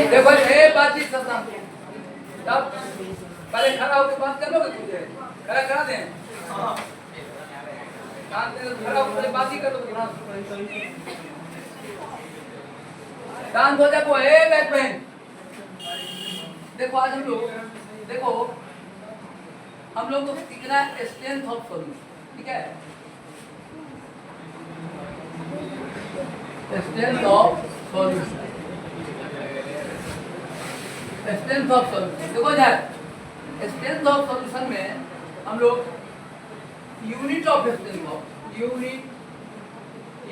देखो ये बातचीत सब तब पहले खड़ा होकर बात कर लोगे तुझे खड़ा करा दें खड़ा होकर बात ही कर लो शांत हो जाओ। हे बैक बहन देखो आज हम लोग को सीखना है स्ट्रेंथ ऑफ सॉल्यूशन। ठीक है strength of solution strength of solution देखो यार स्ट्रेंथ ऑफ सॉल्यूशन में हम लोग unit of strength of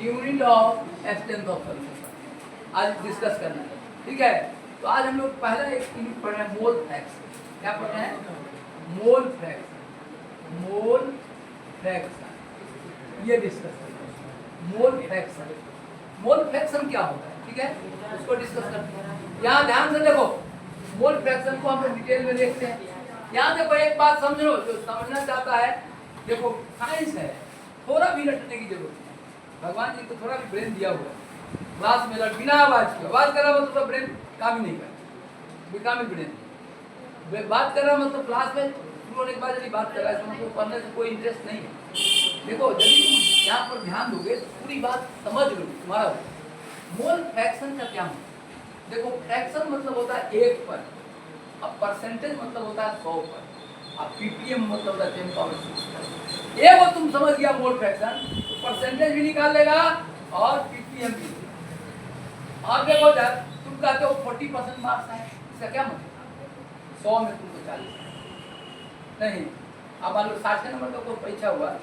unit of strength of solution आज डिस्कस करना है। ठीक है तो आज हम लोग पहला एक यूनिट पढ़ रहे हैं मोल फ्रैक्शन। क्या पढ़ रहे हैं? मोल फ्रैक्शन ये डिस्कस करना है। मोल फ्रैक्शन क्या होता है? ठीक है उसको डिस्कस करते हैं। यहाँ ध्यान से देखो मोल फ्रैक्शन को हम लोग डिटेल में देखते हैं। यहाँ देखो एक बात समझ लो जो समझना चाहता है देखो साइंस है थोड़ा भी रटने की जरूरत नहीं। भगवान जी को थोड़ा भी ब्रेन दिया हुआ है क्लास में बिना आवाज की आवाज कर रहा मतलब ब्रेन काम ही नहीं कर बेकामी ब्रेन बात कर रहा मतलब क्लास में शुरू होने के बाद यदि बात कर रहा है मतलब पढ़ने से कोई इंटरेस्ट नहीं है। देखो यदि तुम यहाँ पर ध्यान दोगे तो पूरी बात समझ लो तुम्हारा। मोल फ्रैक्शन का क्या मतलब? देखो फ्रैक्शन मतलब होता है 1 पर, अब परसेंटेज मतलब होता है 100 पर, अब पीपीएम मतलब होता है 10 पावर 6 पर। ये वो तुम समझ गया मोल फ्रैक्शन तो परसेंटेज भी निकाल लेगा और पीपीएम भी। और देखो यार तुम कहते हो 40% मार्क्स है इसका क्या मतलब? 100 में तुमको 40 नहीं। अब मान लो 60 नंबर का कोई परीक्षा हुआ तो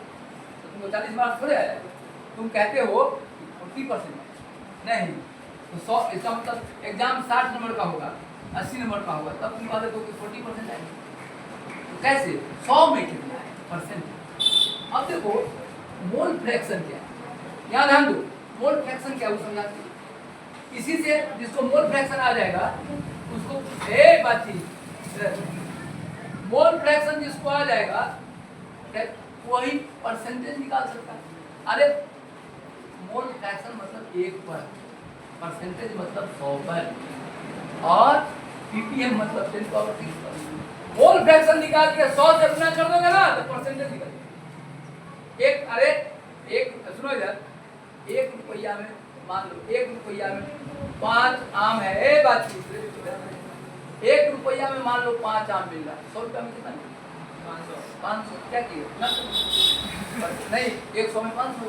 तुमको 40 मार्क्स थोड़े आया। तुम कहते हो 40% नहीं तो 100 इसका मतलब एग्जाम 60 नंबर का होगा 80 नंबर का होगा तब तुम कहते हो कि 40% आएगा। तो कैसे 100 में कितना है परसेंट? अब देखो मोल फ्रैक्शन क्या है यहाँ ध्यान दो। मोल फ्रैक्शन क्या वो समझाते हैं। इसी से जिसको मोल फ्रैक्शन आ जाएगा उसको मोल फ्रैक्शन जिसको आ जाएगा वही परसेंटेज निकाल सकता है। अरे मोल फ्रैक्शन मतलब 1 पर, परसेंटेज मतलब 100 पर और पीपीएम मतलब 10 पावर 6 पर। मोल फ्रैक्शन निकाल के 100 से गुना कर दोगे ना तो परसेंटेज निकल एक। अरे एक सुनो इधर 1 रुपया में मान लो 1 रुपया में 5 आम है। ए बात 1 रुपया में मान लो 5 आम मिल रहा है 100 रुपया में कितना? 500 क्या किए नहीं 100 में 500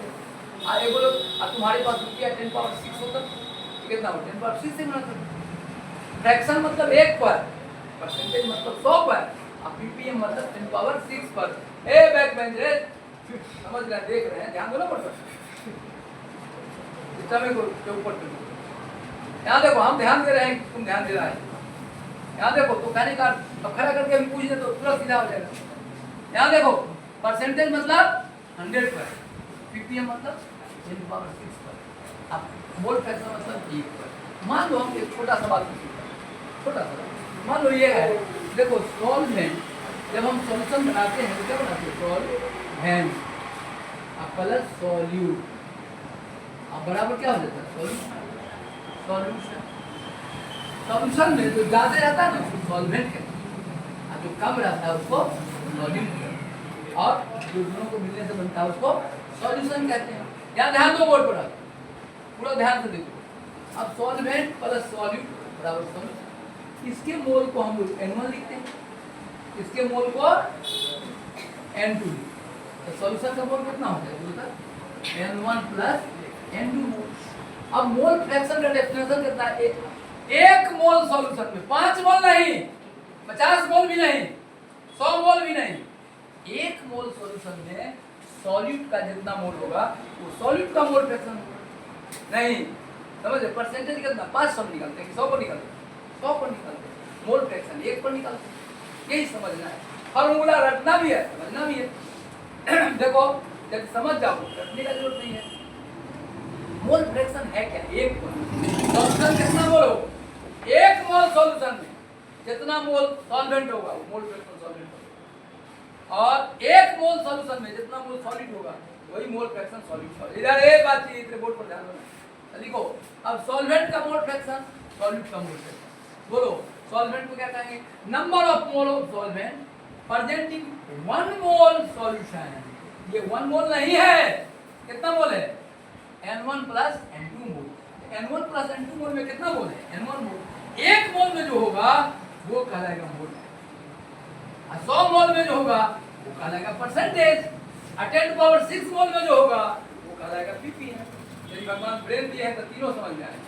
ये बोलो अब तुम्हारे पास रुपया 10 पावर 6 होता कितना हो 10 पावर 6 से गुना करो। फ्रैक्शन मतलब 1 पर, परसेंटेज मतलब 100 पर और पीपीएम मतलब 10 पावर 6 पर। ए बैक बेंच रे समझ रहे देख रहे हैं ध्यान दो ना पढ़ो के ऊपर यहाँ देखो हम ध्यान दे रहे हैं तुम ध्यान दे रहा है। यहाँ देखो तो कहने का अब खड़ा करके अभी पूछ दे तो तुरंत सीधा हो जाएगा। यहाँ देखो परसेंटेज मतलब 100 पर, पीपीएम मतलब 10 पावर 6 पर, अब मोल फ्रैक्शन मतलब 1 पर। मान लो हम एक छोटा सवाल छोटा सा मान लो ये है देखो सॉल्वेंट जब हम सॉल्यूशन बनाते हैं तो क्या बनाते हैं सॉल्वेंट प्लस सॉल्यूट अब बराबर क्या हो जाता है सॉल्यूशन। सॉल्यूशन में जो ज्यादा रहता है ना उसको सॉल्वेंट कहते हैं और जो कम रहता है उसको सॉल्यूट कहते हैं और जो दोनों को मिलने से बनता है उसको सॉल्यूशन कहते हैं। यहाँ ध्यान दो बोर्ड पर पूरा ध्यान से देखो। अब सॉल्वेंट प्लस सॉल्यूट बराबर सॉल्यूशन। इसके मोल को हम लोग N1 लिखते हैं इसके मोल को N2 तो सॉल्यूशन का मोल कितना हो जाएगा N1 प्लस N2 मोल। अब मोल फ्रैक्शन का डेफिनेशन कितना है? 1 मोल सॉल्यूशन में 5 मोल नहीं 50 मोल भी नहीं 100 मोल भी नहीं 1 मोल सॉल्यूशन में सॉल्यूट का जितना मोल होगा वो सॉल्यूट का मोल फ्रैक्शन होगा। नहीं समझे परसेंटेज कितना 500 निकालते हैं 100 पर निकालते हैं 100 पर निकालते हैं मोल फ्रैक्शन 1 पर निकालते हैं। यही समझना है फॉर्मूला रटना भी है समझना भी है। देखो जब समझ जाओ रटने का जरूरत नहीं है। मोल फ्रैक्शन है क्या? 1 मोल सॉल्यूशन कितना मोल हो 1 मोल सॉल्यूशन में जितना मोल सॉल्वेंट होगा वो मोल फ्रैक्शन सॉल्वेंट होगा और 1 मोल सॉल्यूशन में जितना मोल सॉलिड होगा वही मोल फ्रैक्शन सॉल्यूट। इधर एक बात चीज बोर्ड पर ध्यान देना लिखो। अब सॉल्वेंट का मोल फ्रैक्शन सॉल्यूट का मोल फ्रैक्शन बोलो सॉल्वेंट को क्या कहेंगे? Number of mole of solvent present in 1 mole solution. ये 1 मोल नहीं है, कितना मोल है? N1 प्लस N2 मोल। N1 प्लस N2 मोल में कितना मोल है? N1 मोल। 1 मोल में जो होगा वो कहलाएगा मोल, और 100 मोल में जो होगा वो कहलाएगा परसेंटेज, और 10⁻⁶ मोल में जो होगा वो कहलाएगा ppm। यदि भगवान ब्रेन दिए हैं तो तीनों समझ में आए।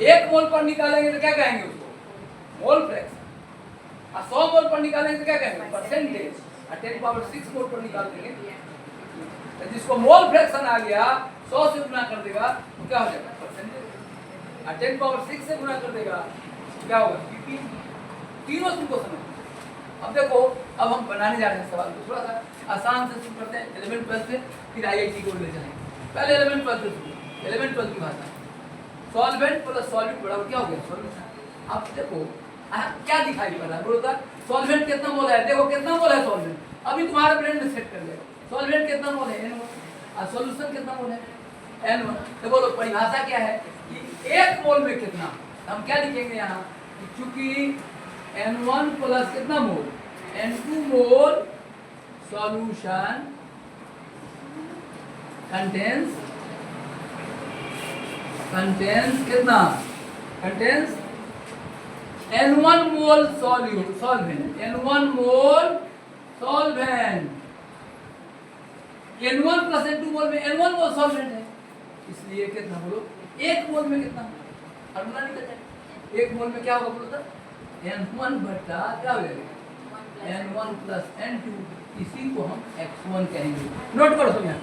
1 मोल पर निकालेंगे तो क्या कहेंगे उसको? Mole fraction. और 100 मोल पर निकालेंगे तो क्या कहेंगे? परसेंटेज। और 10⁻⁶ मोल पर निकाल देंगे तो जिसको मोल फ्रैक्शन आ गया 100 से गुना कर देगा तो क्या हो जाएगा? परसेंटेज। और 10⁻⁶ से गुना कर देगा क्या होगा? ppm। तीनों तुमको समझ। अब देखो, अब हम बनाने जा रहे हैं सवाल को, थोड़ा सा आसान से शुरू करते हैं 11 12 से, फिर IIT को ले जाएंगे। पहले 11 12 से शुरू, 11 12 की भाषा। सॉल्वेंट प्लस सॉल्यूट बराबर क्या हो गया? सॉल्यूशन। अब देखो क्या दिखाई पड़ रहा है? बोलो सॉल्वेंट कितना मोल है? देखो कितना मोल है सॉल्वेंट, अभी तुम्हारे ब्रेन में सेट कर लेगा। सॉल्वेंट कितना मोल है? N1। और सॉल्यूशन कितना मोल है? N1। तो बोलो परिभाषा क्या है कि 1 मोल में कितना? हम क्या लिखेंगे यहाँ? क्योंकि N1 प्लस कितना मोल? N2 मोल सॉल्यूशन कंटेन्स कितना? कंटेन्स N1 मोल सॉल्वेंट। N1 मोल सॉल्वेंट। N1 प्लस N2 मोल में N1 मोल सॉल्वेंट है, इसलिए कितना? बोलो 1 मोल में कितना? फॉर्मूला निकल जाए। 1 मोल में क्या होगा? बोलो तो N1 बटा क्या हो जाएगा? N1 प्लस N2, इसी को हम X1 कहेंगे। नोट करो सब यहाँ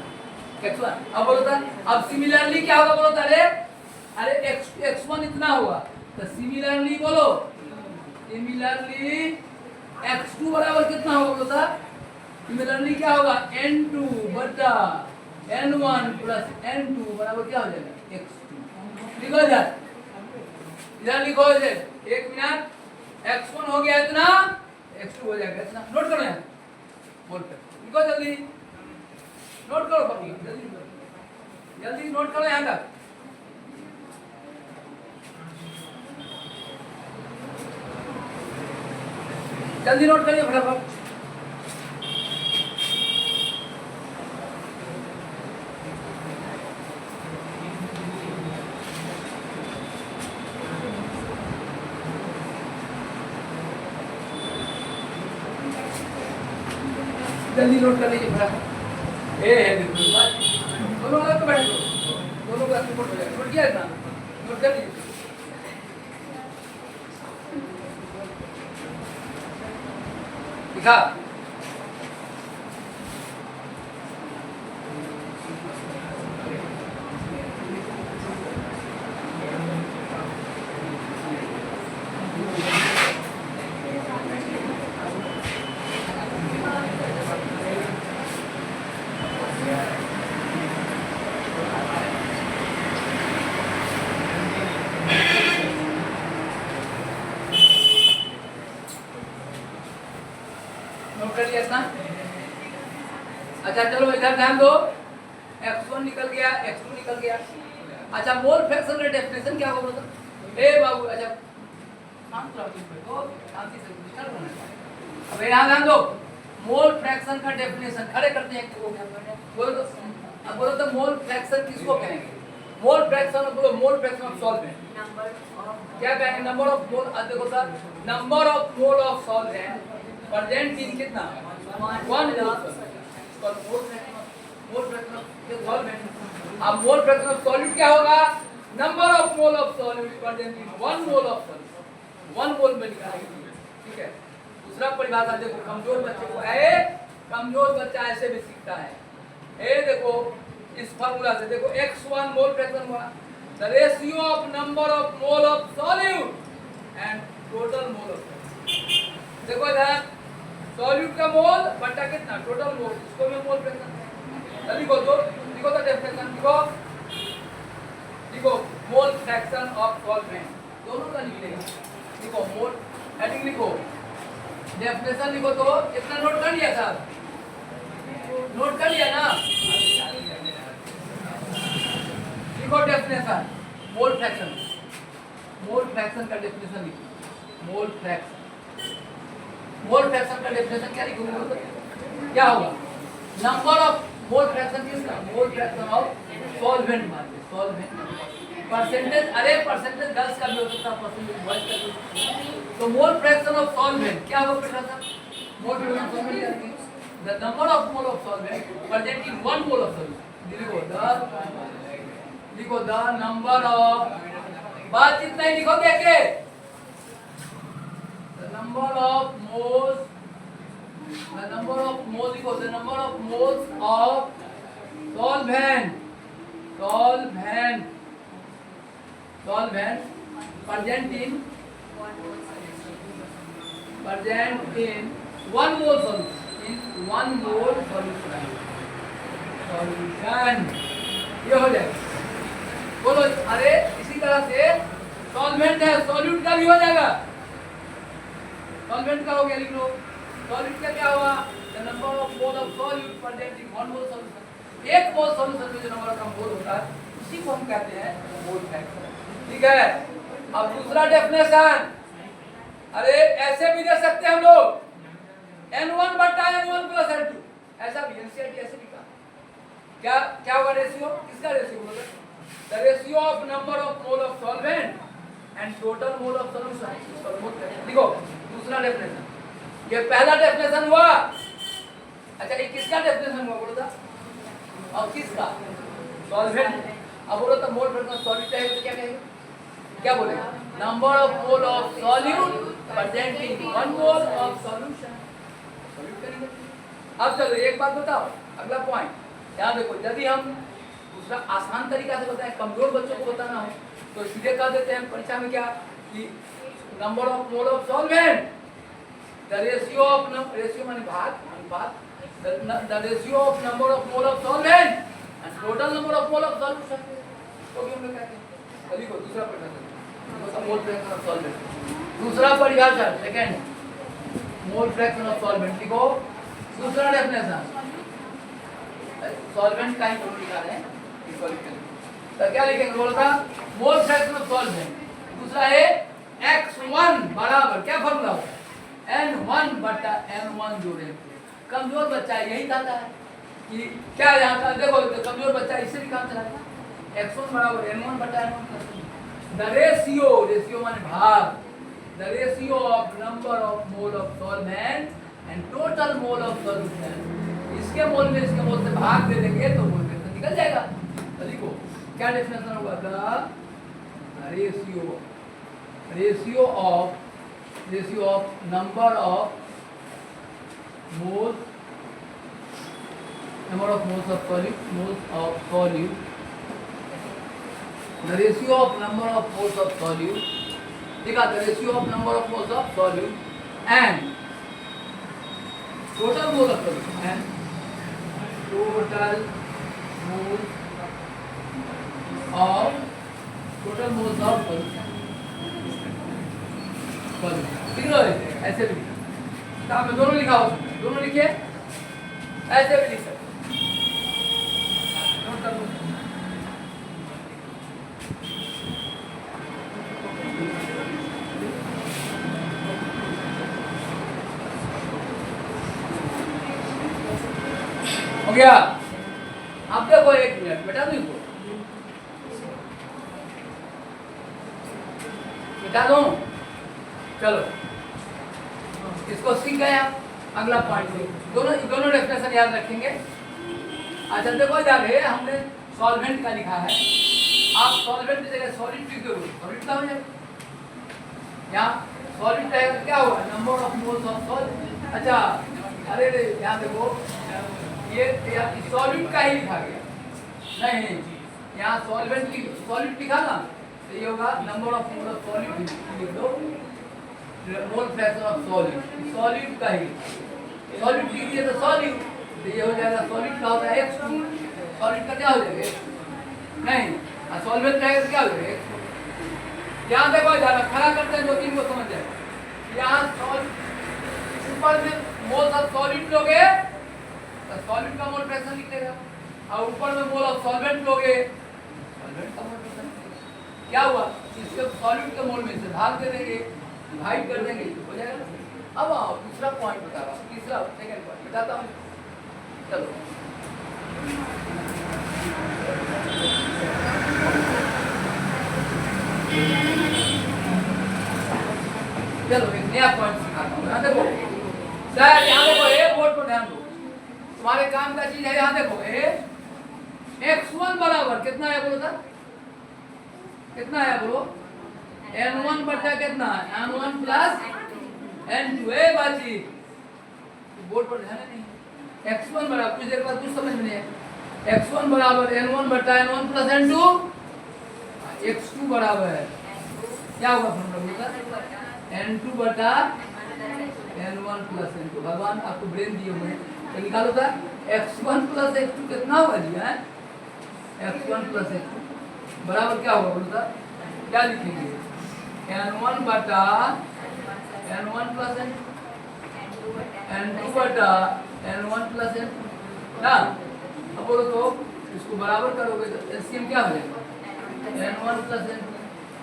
X1। अब बोलो तो अब सिमिलरली क्या होगा? बोलो तो अरे X1 इतना होगा तो सिमिलरली बोलो, सिमिलरली X2 बराबर कितना होगा? बोलो तो सिमिलरली क्या होगा? N2 बटा N1 प्लस N2 बराबर क्या हो जाएगा? X2। लिखो इधर लिखो, इधर 1 मिनट। X1 हो गया इतना, X2 हो जाएगा इतना। नोट करो यहाँ, बोल कर लिखो जल्दी, नोट करो पक्की, जल्दी नोट करो यहाँ तक। जल्दी नोट करिए फटाफट। जल्दी नोट कर लीजिए फटाफट। ए है दोनों अलग बैठे, दोनों का नोट हो जाएगा। नोट किया इतना? नोट कर लीजिए। लिखा? कर लिया इतना? अच्छा चलो इधर ध्यान दो। X1 निकल गया, X2 निकल गया। अच्छा मोल फ्रैक्शन का डेफिनेशन क्या होगा? ए बाबू अच्छा शांत रहो, शांति से डिस्टर्ब होना है। अब यहाँ ध्यान दो, मोल फ्रैक्शन का डेफिनेशन खड़े करते हैं। बोलो तो, अब बोलो तो मोल फ्रैक्शन किसको कहेंगे? मोल फ्रैक्शन, बोलो मोल फ्रैक्शन ऑफ सॉल्वेंट क्या कहेंगे? Number of mole. देखो sir, number of mole of solvent present in कितना? 1 मोल सॉल्वेंट। अब मोल फ्रैक्शन ऑफ सॉल्यूट क्या होगा? Number of mole of solute present in 1 mole of solute. 1 मोल में निकालेंगे, ठीक है। दूसरा परिभाषा देखो, कमजोर बच्चे को कमजोर बच्चा ऐसे भी सीखता है। देखो इस फार्मूला से देखो, X1 मोल फ्रैक्शन हुआ the ratio of number of mole of solute and total mole of solute. देखो इधर सॉल्यूट का मोल बटा कितना? टोटल मोल, इसको मैं मोल फ्रैक्शन लिखो। तो लिखो तो डेफिनेशन लिखो मोल फ्रैक्शन ऑफ सॉल्वेंट, दोनों का लिख लेगा। लिखो मोल हेडिंग, लिखो डेफिनेशन, लिखो। तो इतना नोट कर लिया साहब? नोट कर लिया ना? लिखो डेफिनेशन मोल फ्रैक्शन का डेफिनेशन लिखो। Mole fraction. मोल फ्रैक्शन का डेफिनेशन क्या लिखोगे? क्या होगा? नंबर ऑफ मोल फ्रैक्शन किसका? मोल फ्रैक्शन ऑफ सॉल्वेंट मान लीजिए, सॉल्वेंट परसेंटेज, अरे परसेंटेज गर्ल्स का भी हो सकता है, परसेंटेज बॉयज का भी हो सकता है। तो मोल फ्रैक्शन ऑफ सॉल्वेंट क्या होगा बेटा साहब? मोल फ्रैक्शन ऑफ सॉल्वेंट क्या है? The number of mole of solvent present in one mole of solvent. लिखो द नंबर ऑफ, बात इतना ही लिखोगे के the number of moles, the number of moles equals the number of moles of solvent present in one mole solution, ये हो जाएगा। बोलो, अरे इसी तरह से सॉल्वेंट है, सॉल्यूट का भी हो जाएगा। सॉल्वेंट का हो गया, लिख लो। सॉल्यूट का क्या हुआ? The number of mole of solute present in one mole solution. एक मोल सॉल्यूशन में जो नंबर का मोल होता है उसी को हम कहते हैं मोल फ्रैक्शन। ठीक है। अब दूसरा डेफिनेशन, अरे ऐसे भी दे सकते हैं हम लोग, n1 बटा n1 प्लस n2, ऐसा भी एनसीईआरटी ऐसे लिखा। क्या क्या होगा रेशियो? किसका रेशियो बोलोगे? The ratio of number of mole of solvent and total mole of solution. देखो दूसरा डेफिनेशन, ये पहला डेफिनेशन हुआ। अच्छा, ये किसका डेफिनेशन हुआ बोलो था? और किसका? सॉल्वेंट। अब बोलो तो मोल फ्रैक्शन सॉल्यूट है तो क्या कहेंगे? क्या बोलेगा? Number of mole of solute present in one mole of solution. Solute करेंगे। अब चलो एक बात बताओ, अगला पॉइंट ध्यान देखो। यदि हम दूसरा आसान तरीका से बताएं, कमजोर बच्चों को बताना हो तो सीधे कह देते हैं परीक्षा में क्या कि number of mole of solvent, the ratio of, ratio माने भाग, अनुपात, the ratio of number of mole of solvent and total number of mole of solution. तो भी हम लोग कहते हैं। चलिए को दूसरा परिभाषा, मोल फ्रैक्शन ऑफ सॉल्वेंट। दूसरा परिभाषा second, mole fraction of solvent लिखो। दूसरा डेफिनेशन सॉल्वेंट का ही लिखा है, तो क्या लिखेंगे बोलता? Mole fraction of solvent. दूसरा है x1 बराबर क्या फॉर्मूला होता है? n1 बटा n1 जोड़े। कमजोर बच्चा यही चाहता है कि क्या यहाँ का देखो, तो कमजोर बच्चा इससे भी काम चलाएगा। x1 बराबर n1 बटा n1 plus the ratio, ratio माने भाग, the ratio of number of mole of solvent and total mole of solution. इसके मोल में इसके मोल से भाग दे देंगे तो मोल फ्रैक्शन निकल जाएगा। तो लिखो क्या डेफिनेशन होगा? The ratio of number of moles of solute, the ratio of number of moles of solute, ठीक है, the ratio of number of moles of solute and total mole of solute and total moles of solution. लिख लो ऐसे भी, किताब में दोनों लिखा हो सकता है, दोनों लिखिए, ऐसे भी लिख सकते। हो गया। अब देखो एक मिनट बेटा, देखो बेटा दो, चलो इसको सीख गए आप। अगला पॉइंट दोनों डेफिनेशन याद रखेंगे। अच्छा देखो इधर है, हमने सॉल्वेंट का लिखा है, आप सॉल्वेंट की जगह सॉलिड लिख दो, सॉलिड का हो जाएगा। यहाँ सॉलिड का क्या होगा? Number of moles of solvent. अच्छा अरे यहाँ देखो, ये सॉलिड का ही लिखा गया, नहीं यहाँ सॉल्वेंट सॉलिड लिखा ना, तो ये होगा number of mole of solid लिख दो, mole fraction of solid, solid का ही सॉलिड लिख दिया तो सॉलिड, तो ये हो जाएगा सॉलिड का होता है x2, सॉलिड का क्या हो जाएगा? नहीं, सॉल्वेंट रहेगा तो क्या हो जाएगा? यहाँ देखो ज्यादा खड़ा करते हैं, दो तीन को समझ जाएगा। यहाँ ऊपर में मोल ऑफ सॉलिड लोगे तो सॉलिड का मोल फ्रैक्शन लिख लेगा, और ऊपर में मोल ऑफ सॉल्वेंट लोगे सॉल्वेंट का मोल फ्रैक्शन। क्या हुआ? इसके सॉलिड के मोल में से भाग दे देंगे, डिवाइड कर देंगे तो हो जाएगा। अब आओ दूसरा पॉइंट बता रहा हूँ, तीसरा सेकंड पॉइंट बताता हूँ। चलो चलो एक नया पॉइंट सिखाता हूँ। यहाँ देखो सर, यहाँ देखो ए बोर्ड पर ध्यान दो, तुम्हारे काम का चीज है। यहाँ देखो ए x1 बराबर कितना है बोलो सर, कितना है बोलो, n1 बटा कितना है n1 प्लस n2। ए बाजी बोर्ड पर ध्यान नहीं, x1 बराबर कुछ देर बाद कुछ समझ में नहीं है, x1 बराबर n1 बटा n1 प्लस n2, x2 बराबर है क्या होगा फॉर्मूला n2 बटा n1 प्लस n2। भगवान आपको ब्रेन दिए हुए हैं तो निकालो था, x1 प्लस x2 कितना होगा जी है, x1 प्लस x2 बराबर क्या होगा बोलो था, क्या लिखेंगे n1 बटा n1 प्लस n2 बटा n1 प्लस n2 ना। अब बोलो तो इसको बराबर करोगे तो एलसीएम क्या हो जाएगा n1 प्लस n2,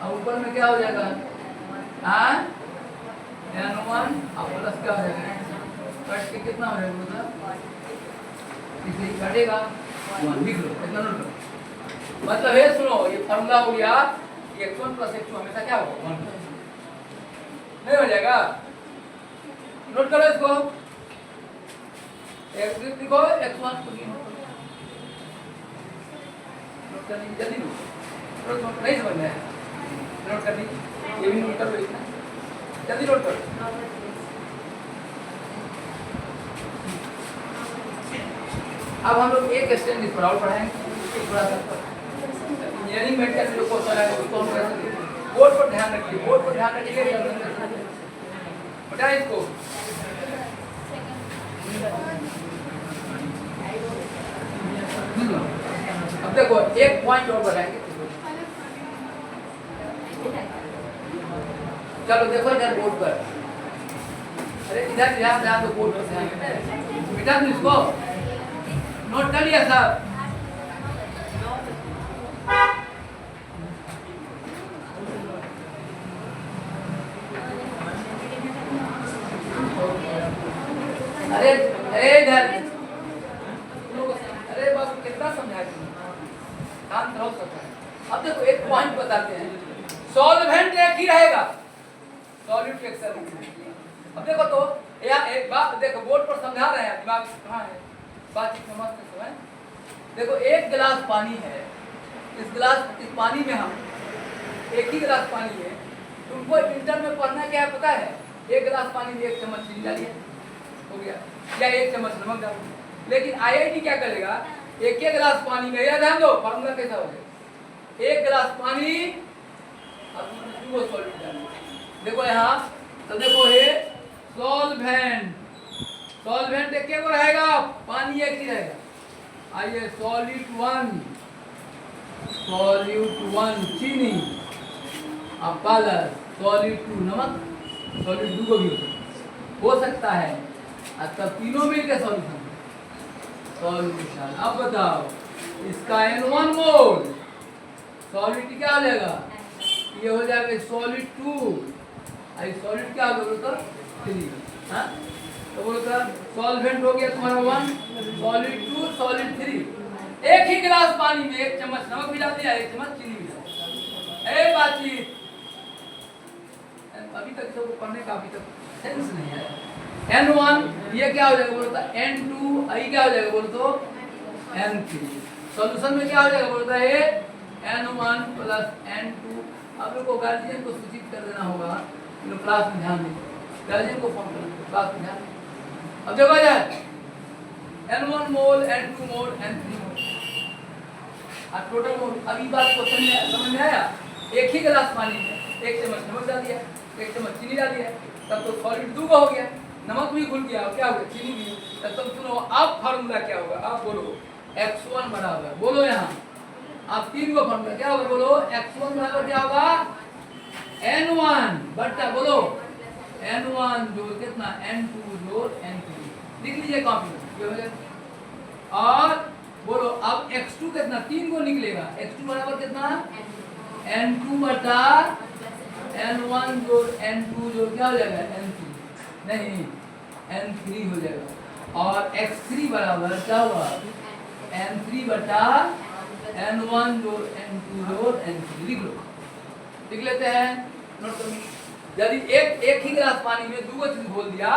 अब ऊपर में क्या हो जाएगा हाँ n1 अब प्लस क्या हो जाएगा, कट के कितना हो जाएगा बोलो, इसे कटेगा 1 लिख लो, इतना नोट करो। मतलब ये सुनो, ये फॉर्मूला हो गया x1 प्लस x2 हमेशा क्या होगा 1 नहीं हो जाएगा, नोट करो इसको, एक लिखो x1 को नोट करनी जल्दी नोट नहीं समझ में नोट करनी, ये भी नोट कर लो, इतना जल्दी नोट करो। अब हम लोग एक स्टैंड इस पर और पढ़ाएंगे थोड़ा सा, इंजीनियरिंग में कैसे लोग क्वेश्चन है उसको हम कैसे बोर्ड पर ध्यान रखिए, बोर्ड पर ध्यान रखिए, बताइए इसको। अब देखो एक पॉइंट और बताएंगे, चलो देखो इधर बोर्ड पर, अरे इधर ध्यान दो बोर्ड पर ध्यान बेटा, तुम इसको नोट कर लिया साहब। अरे अरे इधर, अरे बाबू कितना समझाए तुम, शांत रहो सब। अब देखो एक पॉइंट बताते हैं, सॉल्वेंट एक ही रहेगा, सॉल्यूट के अक्सर। अब देखो तो यहाँ एक बात देखो, बोर्ड पर समझा रहे हैं, दिमाग कहाँ है, बात समझते समय देखो एक गिलास पानी है, इस पानी में हम एक ही गिलास पानी है, तुमको इंटर में पढ़ना क्या है पता है, एक गिलास पानी में 1 चम्मच चीनी डालिए हो गया, या 1 चम्मच नमक डालिए। लेकिन आईआईटी क्या करेगा, एक गिलास पानी में, या ध्यान दो फॉर्मूला कैसा हो गया, 1 गिलास पानी अब 2 सॉल्यूट डालिए। देखो यहाँ तो देखो ये सॉल्वेंट, सॉल्वेंट एक को रहेगा, पानी एक ही रहेगा। आइए सॉल्यूट 1 चीनी, अब कलर सॉल्यूट 2 नमक, सॉल्यूट 2 को भी हो सकता है, तब तीनों मिलकर सॉल्यूशन। अब बताओ इसका N1 मोल सॉल्यूट क्या हो जाएगा, ये हो जाएगा सॉल्यूट 2, सॉल्यूट क्या होगा 3। हाँ तो बोलता सॉल्वेंट हो गया तुम्हारा 1, सॉलिड 2, सॉलिड 3। एक ही गिलास पानी में 1 चम्मच नमक भी डाल दिया, 1 चम्मच चीनी भी डाल दिया। ए बातचीत अभी तक सबको पढ़ने का अभी तक सेंस नहीं आया। N1 ये क्या हो जाएगा बोलता, N2 आई क्या हो जाएगा बोल तो N3। सॉल्यूशन में क्या हो जाएगा बोलता है N1 प्लस N2। आप लोग को गार्जियन को सूचित कर देना होगा, क्लास में ध्यान दें, गार्जियन को फोन करना क्लास में ध्यान। अब देखो यार N1 मोल, N2 मोल, N3 मोल, अब टोटल मोल। अभी बात को समझ में आया, एक ही गिलास पानी में 1 चम्मच नमक डाल दिया, 1 चम्मच चीनी डाल दिया, तब तो सॉलिड 2 का हो गया, नमक भी घुल गया, क्या हो गया चीनी भी। तब तुम सुनो अब फार्मूला क्या होगा, आप बोलो x1 बराबर, बोलो यहाँ आप 3 को फार्मूला क्या होगा, बोलो x1 बराबर क्या होगा N1 बट्टा बोलो N1 जोड़ कितना N2 जोड़ N3। लिख लीजिए कॉपी में, और बोलो अब x2 कितना 3 को निकलेगा, x2 बराबर कितना N2 बटा n1 जोड़ n2 जोड़ क्या हो जाएगा n3, नहीं n3 हो जाएगा। और x3 बराबर क्या होगा n3 बटा n1 जोड़ n2 जोड़ n3। लिख लो, लिख लेते हैं, नोट करो। यदि एक ही गिलास पानी में दो चीज घोल दिया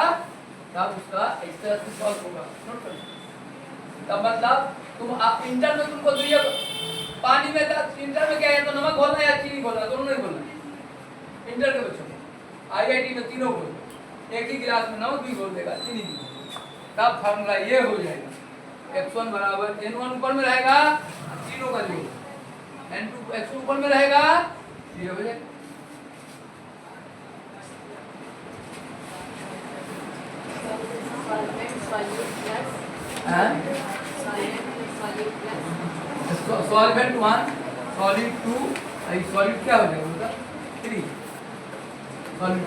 तब उसका इस तरह से सॉल्व होगा। नोट करो, तब मतलब तुम इंटर में तुमको दिया पानी में था, इंटर में क्या है तो नमक घोलना या चीनी घोलना, दोनों नहीं घोलना। इंटर के बच्चों में आईआईटी में तीनों घोल, एक ही गिलास में नमक भी घोल देगा, चीनी भी, तब फार्मूला ये हो जाएगा x1 बराबर n1 ऊपर में रहेगा, तीनों का जोड़, n2 x2 ऊपर में रहेगा, ये हो जाएगा। सॉल्वेंट 1, सॉलिड 2, सॉलिड क्या हो जाएगा 3, सॉलिड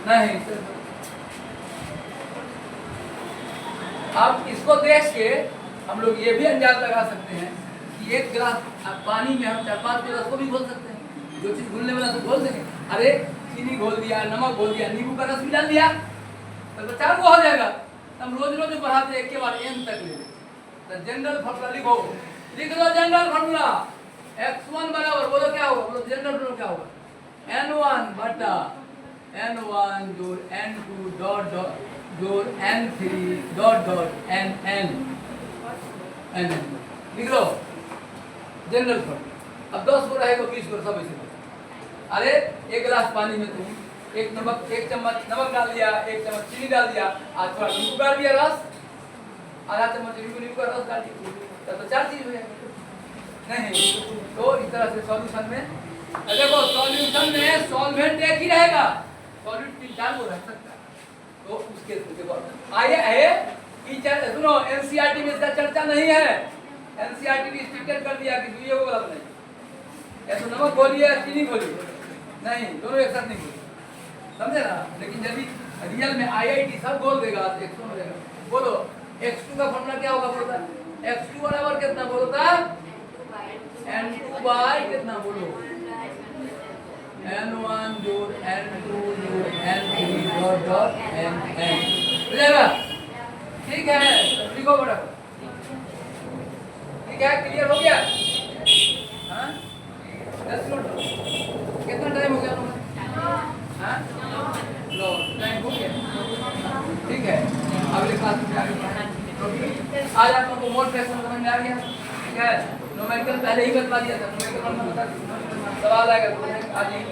नहीं। अब इसको देख के हम लोग ये भी अंदाज लगा सकते हैं कि एक गिलास पानी में हम 4-5 गिलास को भी घोल सकते हैं। जो चीज घुलने वाला तो घोल देंगे। अरे चीनी घोल दिया, नमक घोल दिया, नींबू का रस भी डाल दिया तो 4 हो जाएगा। हम रोज रोज बढ़ाते एक के बाद n तक ले। तो जनरल फार्मूला लिखो, लिख लो जनरल फार्मूला। x1 बराबर बोलो क्या होगा, बोलो जनरल फार्मूला क्या होगा n1 बटा n1 जोड़ n2 डॉट डॉट जोड़ n3 डॉट डॉट nn। लिख लो जनरल फार्मूला। अब 10 को रहेगा 20 को सब ऐसे। अरे एक गिलास पानी में तुम एक चम्मच नमक डाल दिया, 1 चम्मच चीनी डाल दिया, आज थोड़ा नींबू डाल दिया रस, आधा चम्मच नींबू का रस डाल दिया, तो 4 चीज हो जाएगा। नहीं तो इस तरह से सॉल्यूशन में देखो, सॉल्यूशन में सॉल्वेंट एक ही रहेगा, सॉलिड 3-4 को रह सकता है। तो उसके देखो आइए सुनो, एनसीईआरटी में इसका चर्चा नहीं है। एनसीईआरटी ने स्ट्रिक्टेड कर दिया कि ये वो गलत नहीं, या तो नमक घोलिए या चीनी घोलिए, नहीं दोनों एक साथ नहीं घोलिए, समझे ना। लेकिन यदि रियल में आईआईटी सब बोल देगा तो x1 हो जाएगा। बोलो x2 का फॉर्मूला क्या होगा, बोलता x2 बराबर कितना बोलता n2 बाय कितना बोलो n1 जोड़ n2 जोड़ n3 डॉट डॉट nn हो जाएगा। ठीक है, लिखो बड़ा, ठीक है, क्लियर हो गया। हाँ 10 मिनट कितना टाइम हो गया तुम्हारा? हाँ लो टाइम हो गया, ठीक है। अगले क्लास में आगे आज आप लोगों को मोड फ्रैक्शन समझ में आ गया, ठीक है। न्यूमेरिकल पहले ही बता दिया था, न्यूमेरिकल में बता दिया, सवाल आएगा तो आज यही